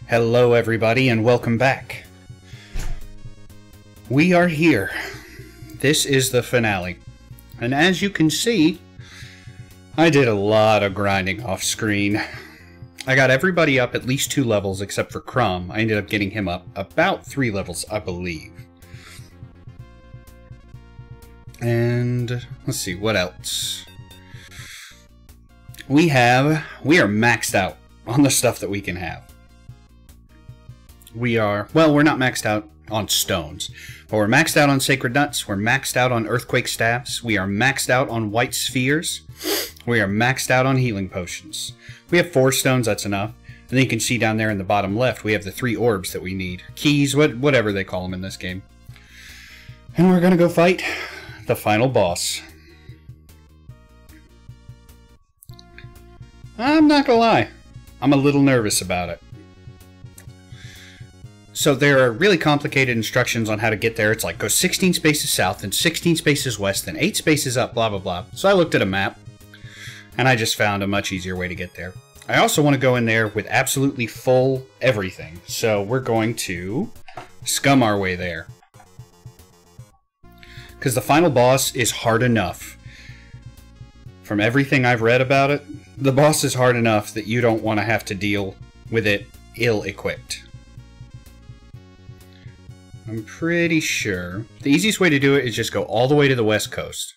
Hello everybody and welcome back. We are here. This is the finale. And as you can see, I did a lot of grinding off screen. I got everybody up at least 2 levels except for Crumb. I ended up getting him up about 3 levels, I believe. And let's see, what else? We are maxed out on the stuff that we can have. We're not maxed out on stones, but we're maxed out on sacred nuts, we're maxed out on earthquake staffs, we are maxed out on white spheres, we are maxed out on healing potions. We have 4 stones, that's enough. And then you can see down there in the bottom left, we have the 3 orbs that we need. Keys, whatever they call them in this game. And we're gonna go fight the final boss. I'm not gonna lie, I'm a little nervous about it. So there are really complicated instructions on how to get there. It's like go 16 spaces south and 16 spaces west and 8 spaces up, blah blah blah. So I looked at a map and I just found a much easier way to get there. I also want to go in there with absolutely full everything. So we're going to scum our way there. Because the final boss is hard enough. From everything I've read about it, the boss is hard enough that you don't want to have to deal with it ill-equipped. I'm pretty sure the easiest way to do it is just go all the way to the west coast.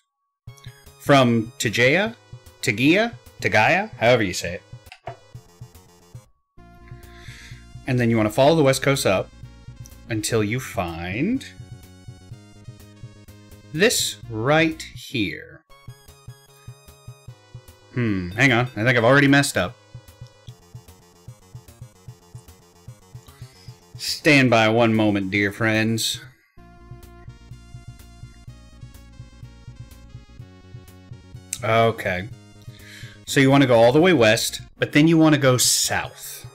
From Tegea, however you say it. And then you want to follow the west coast up until you find this right here. Hang on. I think I've already messed up. Stand by one moment, dear friends. Okay. So you want to go all the way west, but then you want to go south.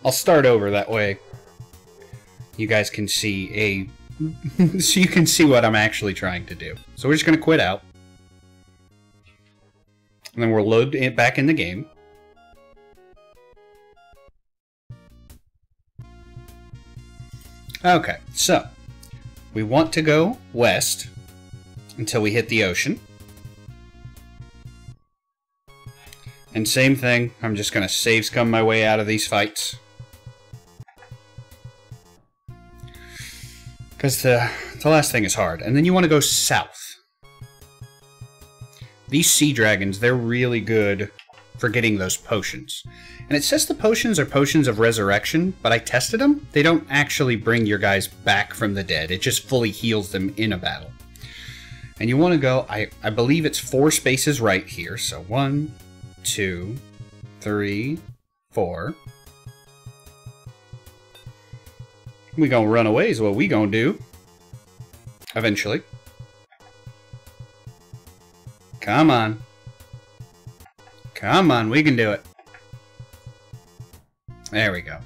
I'll start over that way. You guys can see so you can see what I'm actually trying to do. So we're just going to quit out. And then we'll load it back in the game. Okay, so we want to go west until we hit the ocean. And same thing, I'm just going to save scum my way out of these fights. Because the last thing is hard. And then you want to go south. These sea dragons, they're really good for getting those potions. And it says the potions are potions of resurrection, but I tested them. They don't actually bring your guys back from the dead. It just fully heals them in a battle. And you want to go, I believe it's 4 spaces right here. So 1, 2, 3, 4. We gonna run away is what we gonna do. Eventually. Come on. Come on, we can do it. There we go.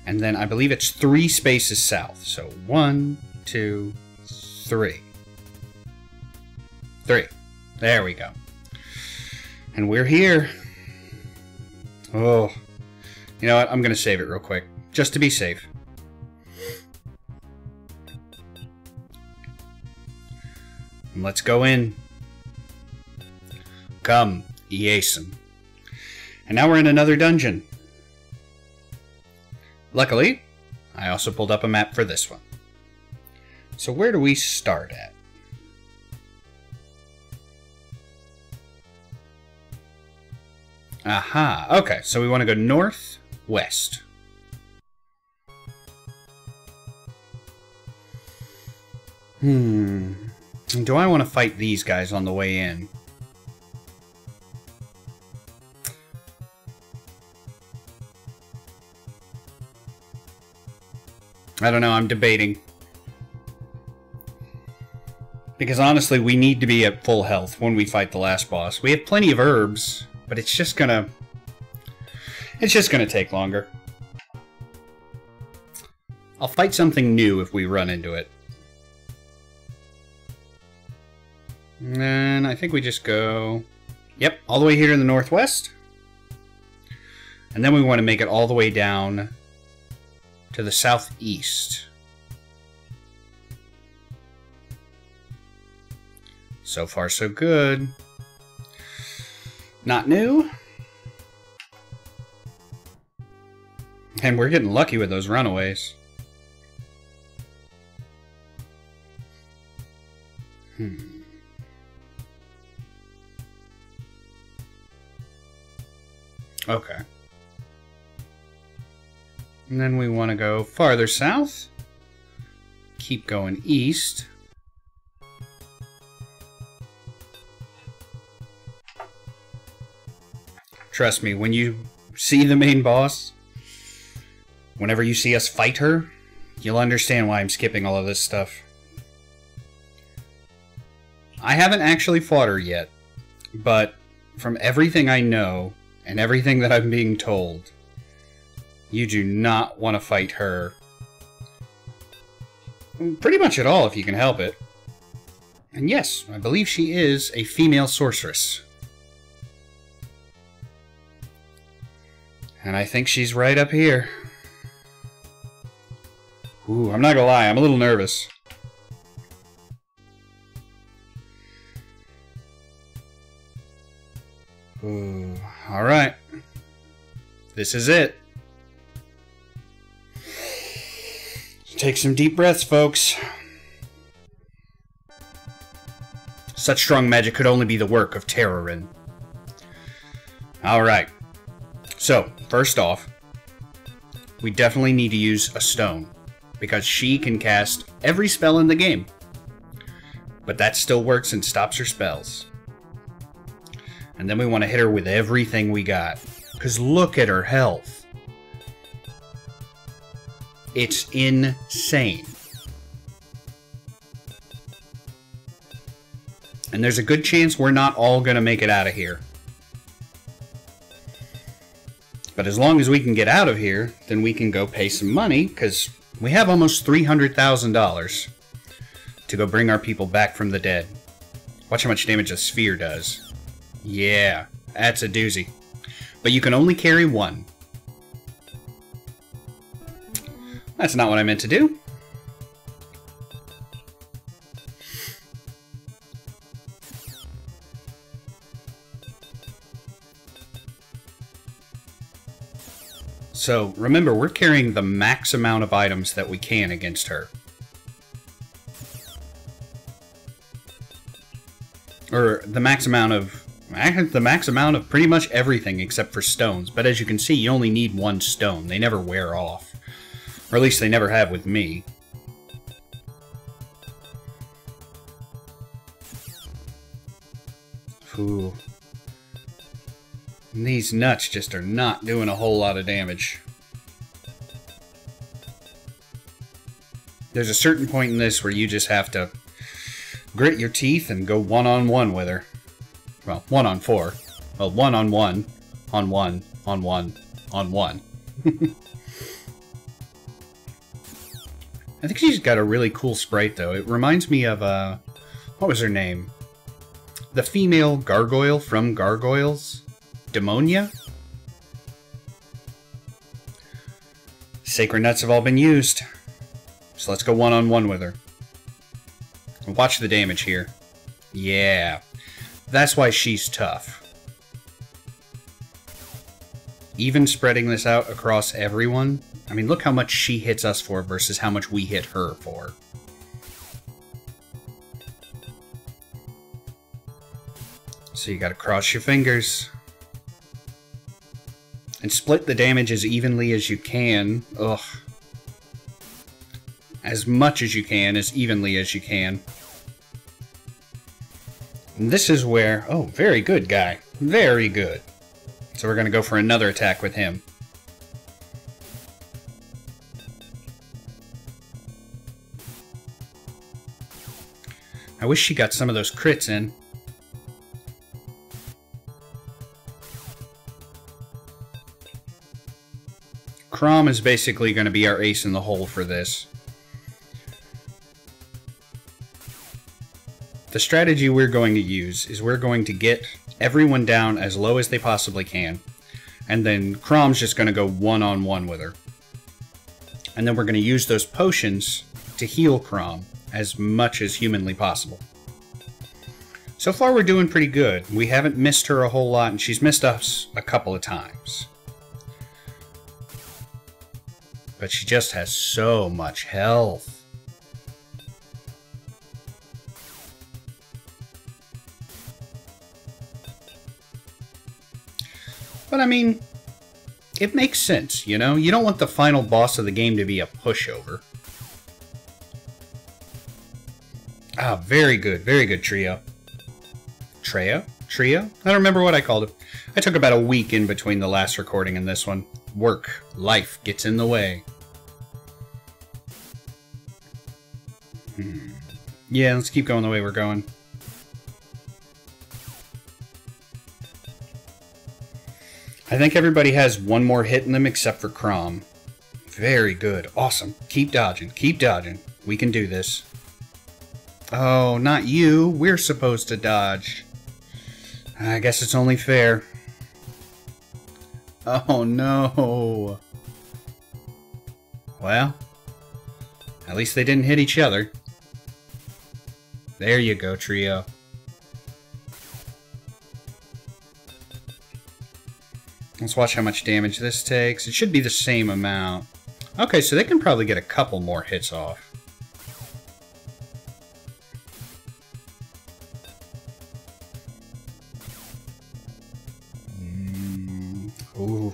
And then I believe it's 3 spaces south. So 1, 2, 3. 3. There we go. And we're here. Oh. You know what? I'm going to save it real quick. Just to be safe. And let's go in. Come, Iason. And now we're in another dungeon. Luckily, I also pulled up a map for this one. So where do we start at? Aha, okay, so we want to go northwest. Do I want to fight these guys on the way in? I don't know, I'm debating. Because honestly, we need to be at full health when we fight the last boss. We have plenty of herbs, but it's just gonna take longer. I'll fight something new if we run into it. And I think we just go... Yep, all the way here in the northwest. And then we want to make it all the way down to the southeast. So far, so good. Not new. And we're getting lucky with those runaways. Okay. And then we want to go farther south. Keep going east. Trust me, when you see the main boss, whenever you see us fight her, you'll understand why I'm skipping all of this stuff. I haven't actually fought her yet, but from everything I know and everything that I'm being told, you do not want to fight her pretty much at all if you can help it. And yes, I believe she is a female sorceress. And I think she's right up here. Ooh, I'm not gonna lie, I'm a little nervous. Ooh, alright. This is it. Take some deep breaths, folks. Such strong magic could only be the work of Terarin. Alright. So, first off, we definitely need to use a stone, because she can cast every spell in the game. But that still works and stops her spells. And then we want to hit her with everything we got, because look at her health. It's insane. And there's a good chance we're not all going to make it out of here. But as long as we can get out of here, then we can go pay some money, because we have almost $300,000 to go bring our people back from the dead. Watch how much damage a sphere does. Yeah, that's a doozy. But you can only carry one. That's not what I meant to do. So, remember, we're carrying the max amount of items that we can against her. Or the max amount of pretty much everything except for stones. But as you can see, you only need one stone. They never wear off. Or at least they never have with me. Ooh. These nuts just are not doing a whole lot of damage. There's a certain point in this where you just have to grit your teeth and go one-on-one with her. Well, 1-on-4. Well, 1-on-1. On 1. On 1. On 1. I think she's got a really cool sprite, though. It reminds me of, what was her name? The female gargoyle from Gargoyles? Demonia? Sacred nuts have all been used. So let's go one-on-one with her. And watch the damage here. Yeah. That's why she's tough. Even spreading this out across everyone, I mean, look how much she hits us for versus how much we hit her for. So you gotta cross your fingers. And split the damage as evenly as you can. Ugh. As much as you can, as evenly as you can. And this is where... Oh, very good, guy. Very good. So we're going to go for another attack with him. I wish she got some of those crits in. Crom is basically going to be our ace in the hole for this. The strategy we're going to use is we're going to get everyone down as low as they possibly can. And then Crom's just going to go one-on-one with her. And then we're going to use those potions to heal Crom as much as humanly possible. So far we're doing pretty good. We haven't missed her a whole lot, and she's missed us a couple of times. But she just has so much health. But I mean, it makes sense, you know? You don't want the final boss of the game to be a pushover. Ah, very good, Trio. Trio? I don't remember what I called it. I took about a week in between the last recording and this one. Work, life gets in the way. Yeah, let's keep going the way we're going. I think everybody has one more hit in them except for Crom. Very good. Awesome. Keep dodging. Keep dodging. We can do this. Oh, not you. We're supposed to dodge. I guess it's only fair. Oh, no. Well, at least they didn't hit each other. There you go, Trio. Let's watch how much damage this takes. It should be the same amount. Okay, so they can probably get a couple more hits off. Ooh.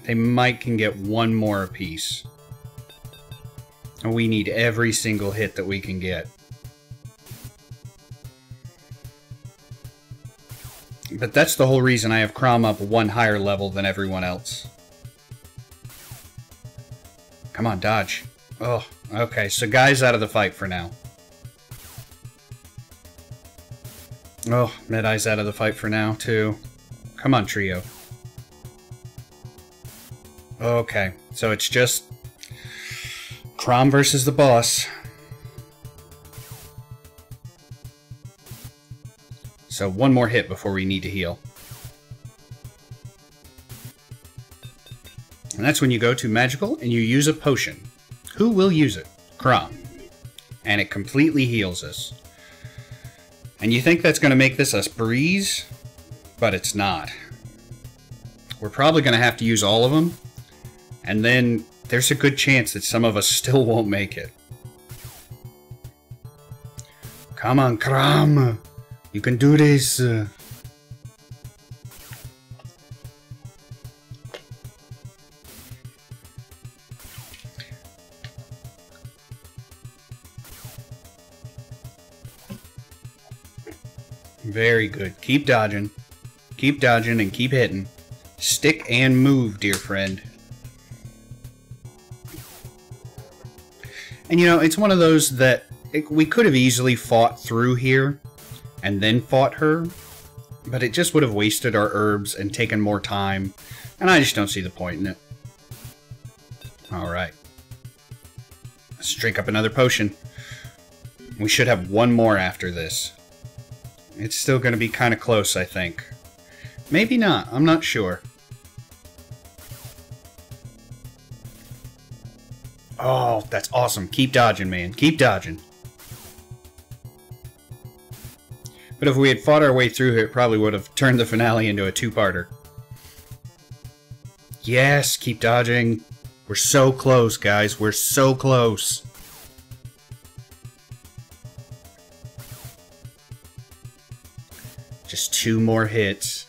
They might can get one more apiece. And we need every single hit that we can get. But that's the whole reason I have Crom up one higher level than everyone else. Come on, dodge. Oh, okay, so Guy's out of the fight for now. Oh, Mid-Eye's out of the fight for now, too. Come on, Trio. Okay, so it's just Crom versus the boss. So one more hit before we need to heal. And that's when you go to Magical and you use a potion. Who will use it? Crom. And it completely heals us. And you think that's going to make this a breeze? But it's not. We're probably going to have to use all of them. And then there's a good chance that some of us still won't make it. Come on, Crom! You can do this! Very good. Keep dodging. Keep dodging and keep hitting. Stick and move, dear friend. And you know, it's one of those that we could have easily fought through here and then fought her, but it just would have wasted our herbs and taken more time, and I just don't see the point in it. Alright. Let's drink up another potion. We should have one more after this. It's still going to be kind of close, I think. Maybe not. I'm not sure. Oh, that's awesome. Keep dodging, man. Keep dodging. But if we had fought our way through here, it probably would have turned the finale into a two-parter. Yes, keep dodging. We're so close, guys. We're so close. Just two more hits.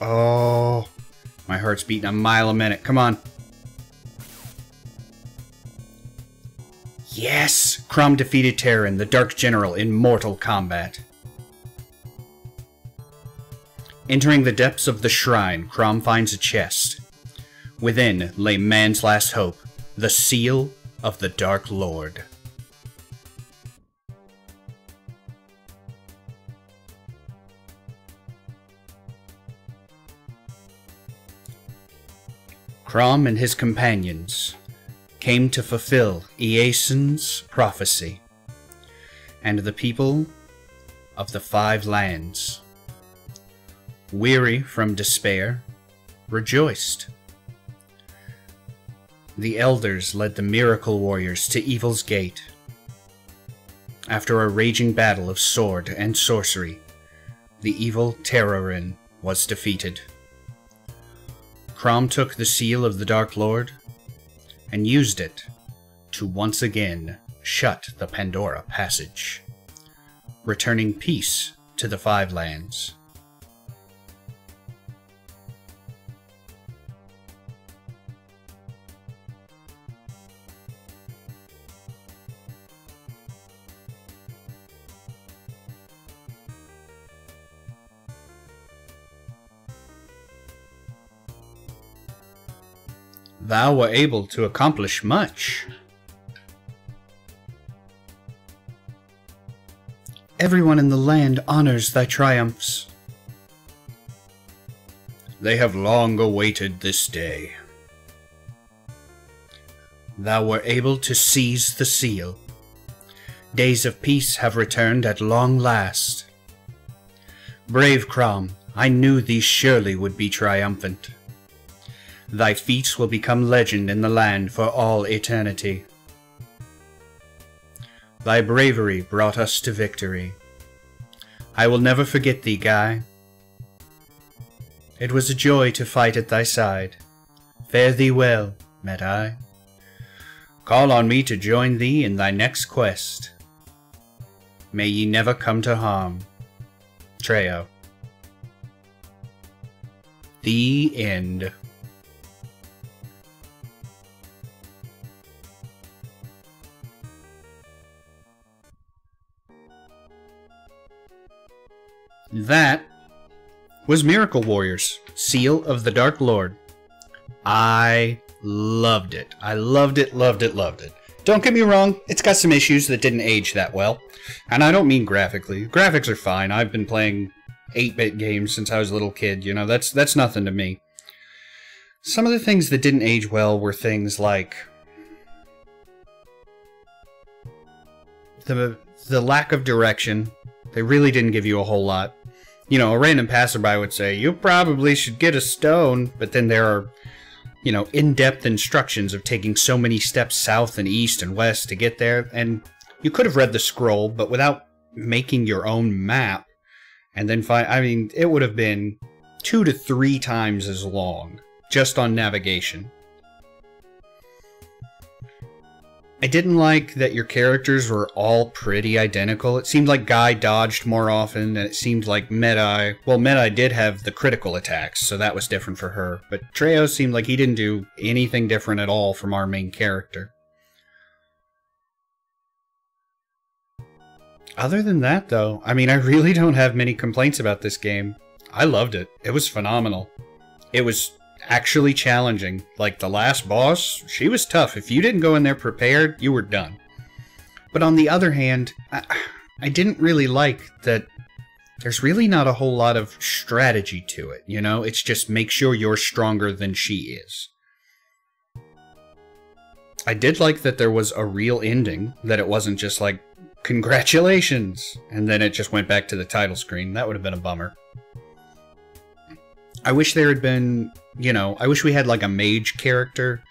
Oh, my heart's beating a mile a minute. Come on. Yes! Crom defeated Terarin, the Dark General, in mortal combat. Entering the depths of the shrine, Crom finds a chest. Within lay man's last hope, the seal of the Dark Lord. Crom and his companions came to fulfill Iason's prophecy, and the people of the 5 lands. Weary from despair, rejoiced. The elders led the miracle warriors to Evil's Gate. After a raging battle of sword and sorcery, the evil Terarin was defeated. Crom took the seal of the Dark Lord and used it to once again shut the Pandora Passage, returning peace to the 5 lands. Thou were able to accomplish much. Everyone in the land honors thy triumphs. They have long awaited this day. Thou were able to seize the seal. Days of peace have returned at long last. Brave Crom, I knew thee surely would be triumphant. Thy feats will become legend in the land for all eternity. Thy bravery brought us to victory. I will never forget thee, Guy. It was a joy to fight at thy side. Fare thee well, Medai. Call on me to join thee in thy next quest. May ye never come to harm. Treo. The end. That was Miracle Warriors, Seal of the Dark Lord. I loved it. I loved it, loved it, loved it. Don't get me wrong, it's got some issues that didn't age that well. And I don't mean graphically. Graphics are fine. I've been playing 8-bit games since I was a little kid, you know, that's nothing to me. Some of the things that didn't age well were things like the lack of direction. They really didn't give you a whole lot. You know, a random passerby would say, you probably should get a stone, but then there are, you know, in-depth instructions of taking so many steps south and east and west to get there, and you could have read the scroll, but without making your own map, and then find, I mean, it would have been 2 to 3 times as long, just on navigation. I didn't like that your characters were all pretty identical. It seemed like Guy dodged more often, and it seemed like Medai... Well, Medai did have the critical attacks, so that was different for her. But Treo seemed like he didn't do anything different at all from our main character. Other than that, though, I mean, I really don't have many complaints about this game. I loved it. It was phenomenal. It was actually challenging. Like, the last boss, she was tough. If you didn't go in there prepared, you were done. But on the other hand, I didn't really like that there's really not a whole lot of strategy to it, you know? It's just make sure you're stronger than she is. I did like that there was a real ending, that it wasn't just like, congratulations, and then it just went back to the title screen. That would have been a bummer. I wish there had been, you know, I wish we had like a mage character,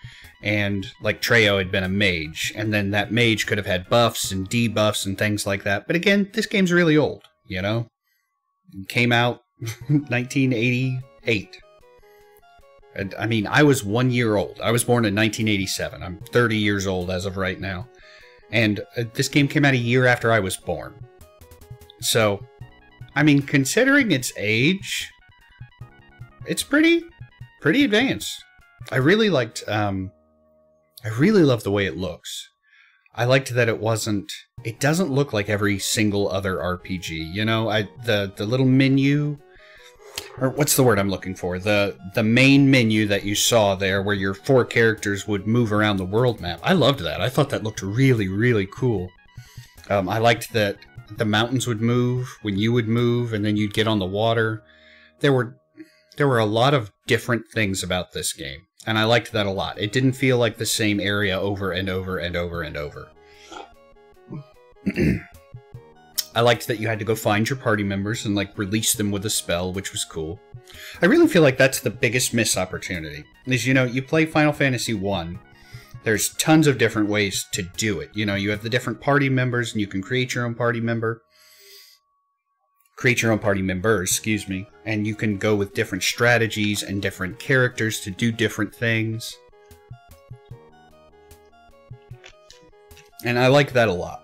and like Treo had been a mage, and then that mage could have had buffs and debuffs and things like that. But again, this game's really old, you know? It came out 1988. And, I mean, I was 1 year old. I was born in 1987. I'm 30 years old as of right now. And this game came out a year after I was born. So, I mean, considering its age, it's pretty advanced. I really liked, I really love the way it looks. I liked that it doesn't look like every single other RPG, you know? The little menu, or what's the word I'm looking for? The main menu that you saw there, where your 4 characters would move around the world map. I loved that. I thought that looked really, really cool. I liked that the mountains would move when you would move, and then you'd get on the water. There were a lot of different things about this game, and I liked that a lot. It didn't feel like the same area over and over and over and over. I liked that you had to go find your party members and like release them with a spell, which was cool. I really feel like that's the biggest missed opportunity. Is, you know, you play Final Fantasy 1. There's tons of different ways to do it. You know, you have the different party members and you can create your own party member. Create your own party members, excuse me. And you can go with different strategies and different characters to do different things. And I like that a lot.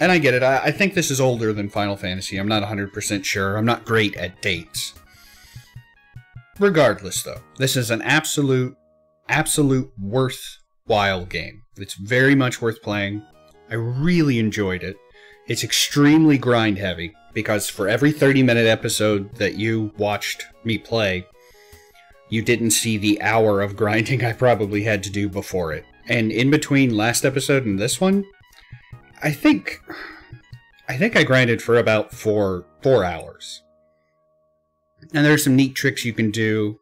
And I get it. I think this is older than Final Fantasy. I'm not 100% sure. I'm not great at dates. Regardless, though, this is an absolute worthwhile game. It's very much worth playing. I really enjoyed it. It's extremely grind heavy, because for every 30-minute episode that you watched me play, you didn't see the hour of grinding I probably had to do before it. And in between last episode and this one, I think I grinded for about four hours. And there's some neat tricks you can do,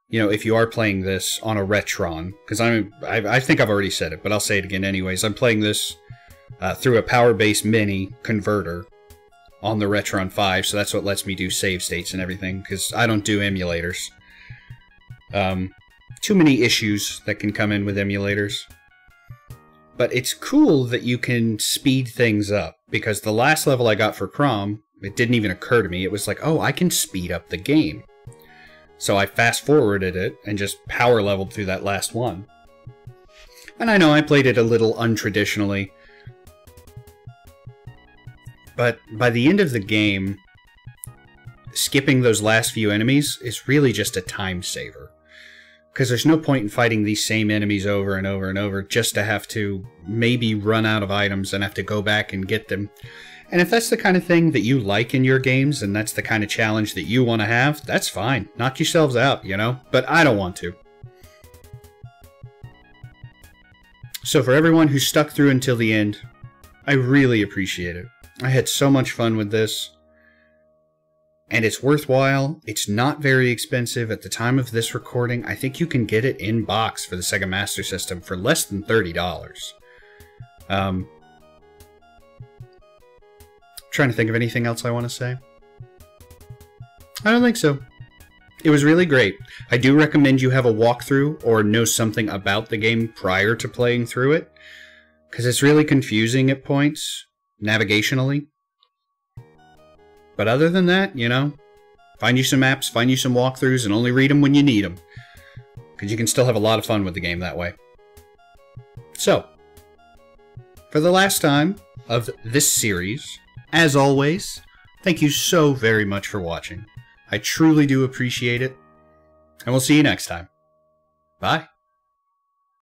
you know, if you are playing this on a Retron. Because I think I've already said it, but I'll say it again anyways. I'm playing this through a power-based mini converter on the Retron 5, so that's what lets me do save states and everything, because I don't do emulators. Too many issues that can come in with emulators. But it's cool that you can speed things up, because the last level I got for Crom, it didn't even occur to me. It was like, oh, I can speed up the game. So I fast-forwarded it and just power-leveled through that last one. And I know I played it a little untraditionally, but by the end of the game, skipping those last few enemies is really just a time saver. Because there's no point in fighting these same enemies over and over and over just to have to maybe run out of items and have to go back and get them. And if that's the kind of thing that you like in your games, and that's the kind of challenge that you want to have, that's fine. Knock yourselves out, you know? But I don't want to. So for everyone who stuck through until the end, I really appreciate it. I had so much fun with this. And it's worthwhile. It's not very expensive. At the time of this recording, I think you can get it in box for the Sega Master System for less than $30. Trying to think of anything else I want to say. I don't think so. It was really great. I do recommend you have a walkthrough or know something about the game prior to playing through it, because it's really confusing at points, navigationally. But other than that, you know, find you some maps, find you some walkthroughs, and only read them when you need them, because you can still have a lot of fun with the game that way. So, for the last time of this series, as always, thank you so very much for watching. I truly do appreciate it, and we'll see you next time. Bye.